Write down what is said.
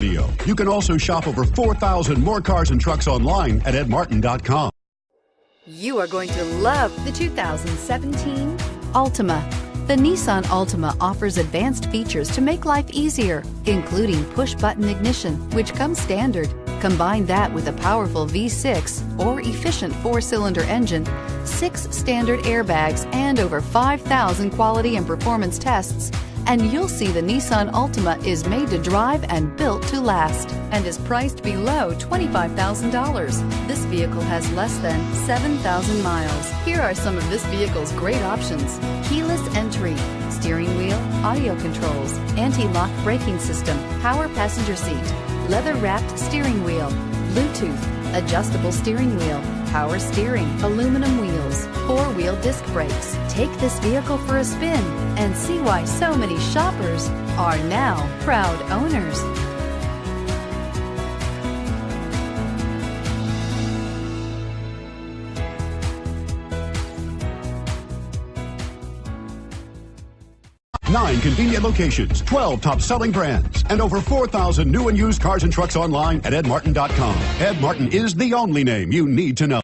video. You can also shop over 4,000 more cars and trucks online at edmartin.com. You are going to love the 2017 Altima. The Nissan Altima offers advanced features to make life easier, including push-button ignition, which comes standard. Combine that with a powerful V6 or efficient 4-cylinder engine, 6 standard airbags, and over 5,000 quality and performance tests, and you'll see the Nissan Altima is made to drive and built to last and is priced below $25,000. This vehicle has less than 7,000 miles. Here are some of this vehicle's great options: keyless entry, steering wheel audio controls, anti-lock braking system, power passenger seat, leather-wrapped steering wheel, Bluetooth, adjustable steering wheel, power steering, aluminum wheels, 4-wheel disc brakes. Take this vehicle for a spin and see why so many shoppers are now proud owners. Nine convenient locations, 12 top-selling brands, and over 4,000 new and used cars and trucks online at edmartin.com. Ed Martin is the only name you need to know.